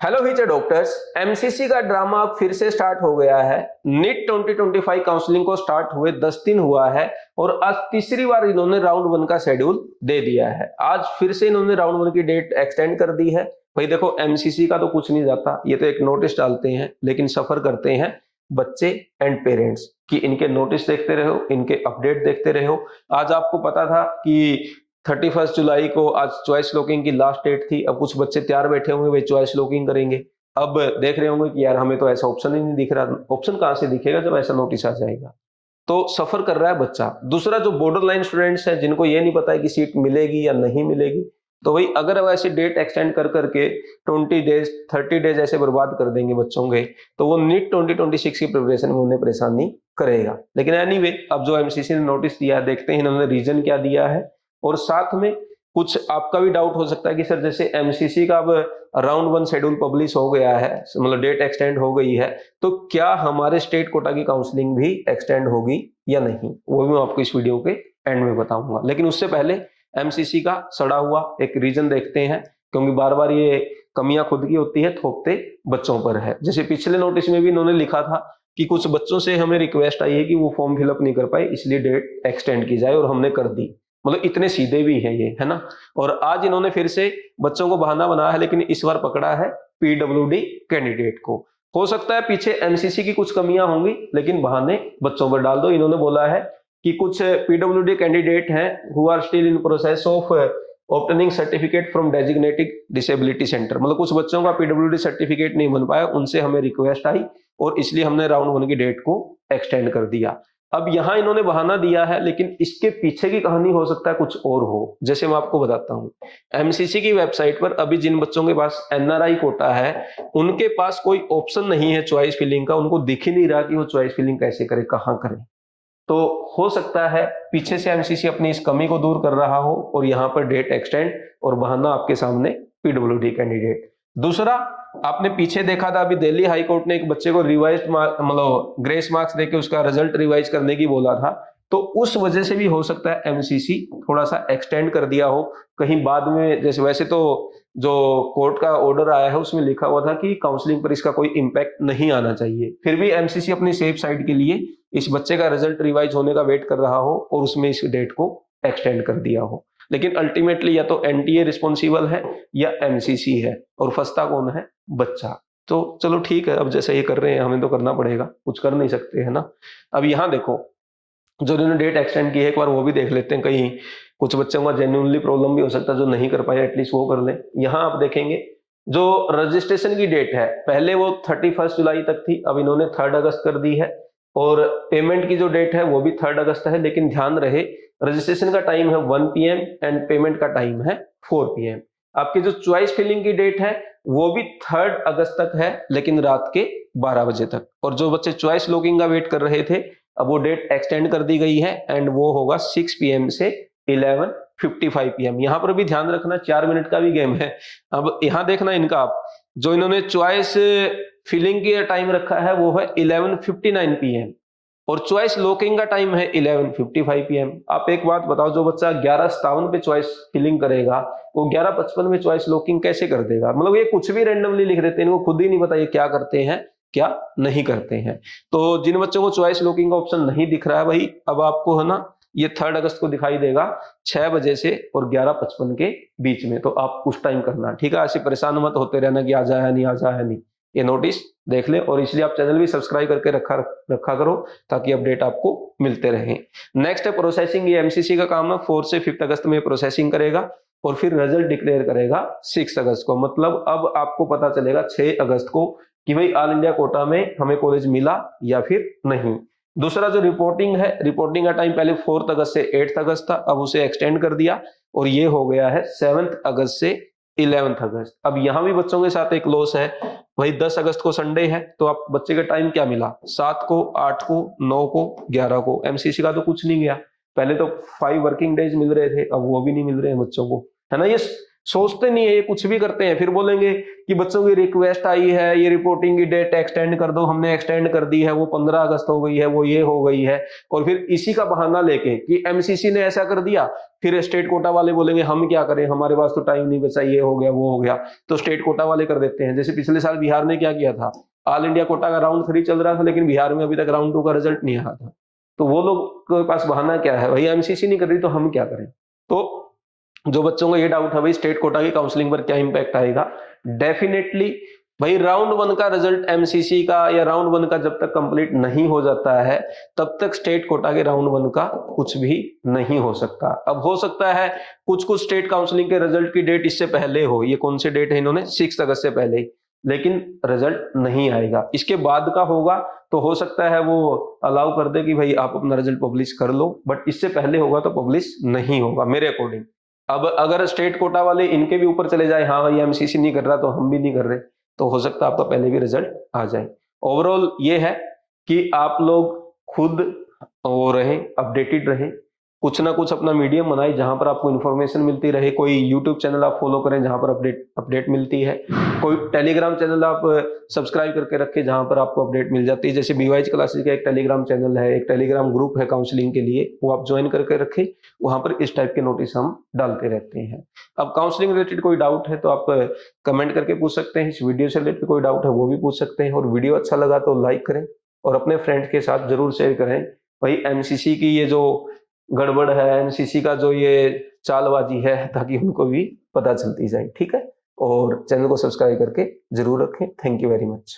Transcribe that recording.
Hello heater doctors, MCC का drama फिर से स्टार्ट हो गया है। नीट 2025 काउंसलिंग को स्टार्ट हुए 10 दिन हुआ है और आज तीसरी बार इन्होंने राउंड 1 का शेड्यूल दे दिया है। आज फिर से इन्होंने राउंड 1 की डेट एक्सटेंड कर दी है। भाई देखो, एमसीसी का तो कुछ नहीं जाता, ये तो एक नोटिस डालते हैं, लेकिन सफर करते हैं बच्चे एंड पेरेंट्स कि इनके नोटिस देखते रहो, इनके अपडेट देखते रहो। आज आपको पता था कि 31 जुलाई को आज चॉइस लॉकिंग की लास्ट डेट थी। अब कुछ बच्चे तैयार बैठे होंगे, वे चॉइस लॉकिंग करेंगे। अब देख रहे होंगे कि यार हमें तो ऐसा ऑप्शन ही नहीं दिख रहा। ऑप्शन कहां से दिखेगा जब ऐसा नोटिस आ जाएगा। तो सफर कर रहा है बच्चा। दूसरा, जो बॉर्डर लाइन स्टूडेंट्स हैं जिनको ये नहीं पता है कि सीट मिलेगी या नहीं मिलेगी, तो वही अगर अब ऐसी डेट एक्सटेंड कर करके 20 डेज 30 डेज ऐसे बर्बाद कर देंगे बच्चों के, तो वो नीट 2026 की प्रिपरेशन में उन्हें परेशानी करेगा। लेकिन एनीवे, अब जो एमसीसी ने नोटिस दिया है, देखते हैं इन्होंने रीजन क्या दिया है। और साथ में कुछ आपका भी डाउट हो सकता है कि सर जैसे एमसीसी का अब राउंड 1 शेड्यूल पब्लिश हो गया है, मतलब डेट एक्सटेंड हो गई है, तो क्या हमारे स्टेट कोटा की काउंसलिंग भी एक्सटेंड होगी या नहीं, वो भी मैं आपको इस वीडियो के एंड में बताऊंगा। लेकिन उससे पहले एमसीसी का सड़ा हुआ एक रीजन देखते हैं, क्योंकि बार बार ये कमियां खुद की होती है, थोपते बच्चों पर है। जैसे पिछले नोटिस में भी इन्होंने लिखा था कि कुछ बच्चों से हमें रिक्वेस्ट आई है कि वो फॉर्म फिलअप नहीं कर पाए, इसलिए डेट एक्सटेंड की जाए, और हमने कर दी। मतलब इतने सीधे भी हैं ये, है ना। और आज इन्होंने फिर से बच्चों को बहाना बनाया है, लेकिन इस बार पकड़ा है पीडब्ल्यूडी कैंडिडेट को। हो सकता है पीछे एमसीसी की कुछ कमियां होंगी, लेकिन बहाने बच्चों पर डाल दो। इन्होंने बोला है कि कुछ पीडब्ल्यूडी कैंडिडेट हैं who are still in process of obtaining certificate from designated disability centre. मतलब कुछ बच्चों का पीडब्ल्यूडी सर्टिफिकेट नहीं बन पाया, उनसे हमें रिक्वेस्ट आई और इसलिए हमने राउंड 1 की डेट को एक्सटेंड कर दिया। अब यहां इन्होंने बहाना दिया है, लेकिन इसके पीछे की कहानी हो सकता है कुछ और हो। जैसे मैं आपको बताता हूं, एमसीसी की वेबसाइट पर अभी जिन बच्चों के पास एनआरआई कोटा है, उनके पास कोई ऑप्शन नहीं है चॉइस फिलिंग का। उनको दिख ही नहीं रहा कि वो चॉइस फिलिंग कैसे करे, कहां करे। तो हो सकता है पीछे से एमसीसी अपनी इस कमी को दूर कर रहा हो और यहां पर डेट एक्सटेंड, और बहाना आपके सामने पीडब्ल्यूडी कैंडिडेट। दूसरा, आपने पीछे देखा था अभी दिल्ली हाई कोर्ट ने एक बच्चे को रिवाइज मतलब ग्रेस मार्क्स देके उसका रिजल्ट रिवाइज करने की बोला था। तो उस वजह से भी हो सकता है एमसीसी थोड़ा सा एक्सटेंड कर दिया हो कहीं बाद में। जैसे वैसे तो जो कोर्ट का ऑर्डर आया है उसमें लिखा हुआ था कि काउंसलिंग पर इसका कोई इंपैक्ट नहीं आना चाहिए, फिर भी एमसीसी अपनी सेफ साइड के लिए इस बच्चे का रिजल्ट रिवाइज होने का वेट कर रहा हो और उसमें इस डेट को एक्सटेंड कर दिया हो। लेकिन अल्टीमेटली या तो एनटीए रिस्पॉन्सिबल है या एमसीसी है, और फंसता कौन है? बच्चा। तो चलो ठीक है, अब जैसे ये कर रहे हैं हमें तो करना पड़ेगा, कुछ कर नहीं सकते, है ना। अब यहाँ देखो, जो इन्होंने डेट एक्सटेंड की है, एक बार वो भी देख लेते हैं। कहीं कुछ बच्चों का जेन्युइनली प्रॉब्लम भी हो सकता है, जो नहीं कर पाए एटलीस्ट वो कर ले। यहाँ आप देखेंगे जो रजिस्ट्रेशन की डेट है, पहले वो 31 जुलाई तक थी, अब इन्होंने 3 अगस्त कर दी है। और पेमेंट की जो डेट है वो भी 3 अगस्त है, लेकिन ध्यान रहे रजिस्ट्रेशन का टाइम है 1 PM एंड पेमेंट का टाइम है 4 PM। आपकी जो चॉइस फिलिंग की डेट है वो भी 3 अगस्त तक है, लेकिन रात के 12 बजे तक। और जो बच्चे चॉइस लॉकिंग का वेट कर रहे थे, अब वो डेट एक्सटेंड कर दी गई है एंड वो होगा 6 PM से 11:55 PM। यहां पर भी ध्यान रखना 4 मिनट का भी गेम है। अब यहां देखना इनका, आप जो इन्होंने चॉइस फिलिंग की टाइम रखा है वो है 11:59 PM और चॉइस लॉकिंग का टाइम है 11:55 PM। आप एक बात बताओ, जो बच्चा 11:57 पे चॉइस फिलिंग करेगा वो 11:55 में चॉइस लॉकिंग कैसे कर देगा? मतलब ये कुछ भी रैंडमली लिख देते हैं, इनको खुद ही नहीं पता ये क्या करते हैं क्या नहीं करते हैं। तो जिन बच्चों को चॉइस लॉकिंग का ऑप्शन नहीं दिख रहा है भाई, अब आपको है ना, ये 3 अगस्त को दिखाई देगा 6 बजे से और 11:55 के बीच में। तो आप उस टाइम करना, ठीक है। ऐसे परेशान मत होते रहना कि आ जाए नहीं, आ जाए नहीं। ये नोटिस देख ले, और इसलिए आप चैनल भी सब्सक्राइब करके रखा करो ताकि अपडेट आपको मिलते रहे। नेक्स्ट है प्रोसेसिंग। ये एमसीसी का काम है, 4 से 5 अगस्त में प्रोसेसिंग करेगा और फिर रिजल्ट डिक्लेयर करेगा 6 अगस्त को। मतलब अब आपको पता चलेगा 6 अगस्त को कि भाई ऑल इंडिया कोटा में हमें कॉलेज मिला या फिर नहीं। दूसरा जो रिपोर्टिंग है, रिपोर्टिंग का टाइम पहले 4 अगस्त से 8 अगस्त था, अब उसे एक्सटेंड कर दिया और ये हो गया है 7 अगस्त से 11 अगस्त। अब यहां भी बच्चों के साथ एक लॉस है भाई, 10 अगस्त को संडे है, तो आप बच्चे का टाइम क्या मिला? 7 को, 8 को, 9 को, 11 को। एमसीसी का तो कुछ नहीं गया। पहले तो 5 वर्किंग डेज मिल रहे थे, अब वो भी नहीं मिल रहे हैं बच्चों को, है ना। ये सोचते नहीं है, ये कुछ भी करते हैं, फिर बोलेंगे कि बच्चों की रिक्वेस्ट आई है, ये रिपोर्टिंग की डेट एक्सटेंड कर दो, हमने एक्सटेंड कर दी है, वो 15 अगस्त हो गई है, वो ये हो गई है, और फिर इसी का बहाना लेके कि एमसीसी ने ऐसा कर दिया, फिर स्टेट कोटा वाले बोलेंगे हम क्या करें, हमारे पास तो टाइम नहीं बचा, ये हो गया वो हो गया, तो स्टेट कोटा वाले कर देते हैं। जैसे पिछले साल बिहार ने क्या किया था, ऑल इंडिया कोटा का राउंड 3 चल रहा था, लेकिन बिहार में अभी तक राउंड 2 का रिजल्ट नहीं आया था। तो वो लोग के पास बहाना क्या है, भाई एमसीसी नहीं कर रही तो हम क्या करें। तो जो बच्चों को ये डाउट है भाई स्टेट कोटा की काउंसलिंग पर क्या इंपैक्ट आएगा, डेफिनेटली भाई राउंड 1 का रिजल्ट एमसीसी का या राउंड 1 का जब तक कंप्लीट नहीं हो जाता है तब तक स्टेट कोटा के राउंड 1 का कुछ भी नहीं हो सकता। अब हो सकता है कुछ कुछ स्टेट काउंसलिंग के रिजल्ट की डेट इससे पहले हो, ये कौन से डेट है इन्होंने 6 अगस्त से पहले ही, लेकिन रिजल्ट नहीं आएगा। इसके बाद का होगा तो हो सकता है वो अलाउ कर दे कि भाई आप अपना रिजल्ट पब्लिश कर लो, बट इससे पहले होगा तो पब्लिश नहीं होगा मेरे अकॉर्डिंग। अब अगर स्टेट कोटा वाले इनके भी ऊपर चले जाए, हाँ भाई एमसीसी नहीं कर रहा तो हम भी नहीं कर रहे, तो हो सकता है आपका पहले भी रिजल्ट आ जाए। ओवरऑल ये है कि आप लोग खुद वो रहें, अपडेटेड रहें, कुछ ना कुछ अपना मीडियम बनाए जहां पर आपको इन्फॉर्मेशन मिलती रहे। कोई यूट्यूब चैनल आप फॉलो करें जहां पर अपडेट मिलती है, कोई टेलीग्राम चैनल आप सब्सक्राइब करके रखें जहां पर आपको अपडेट मिल जाती है। जैसे बीवाइज क्लासेस का एक टेलीग्राम चैनल है, एक टेलीग्राम ग्रुप है काउंसलिंग के लिए, वो आप ज्वाइन करके रखें, वहां पर इस टाइप के नोटिस हम डालते रहते हैं। अब काउंसलिंग रिलेटेड कोई डाउट है तो आप कमेंट करके पूछ सकते हैं, इस वीडियो से रिलेटेड कोई डाउट है वो भी पूछ सकते हैं, और वीडियो अच्छा लगा तो लाइक करें और अपने फ्रेंड्स के साथ जरूर शेयर करें। भाई एमसीसी की ये जो गड़बड़ है, एमसीसी का जो ये चालबाजी है, ताकि उनको भी पता चलती जाए, ठीक है। और चैनल को सब्सक्राइब करके जरूर रखें। Thank you very much.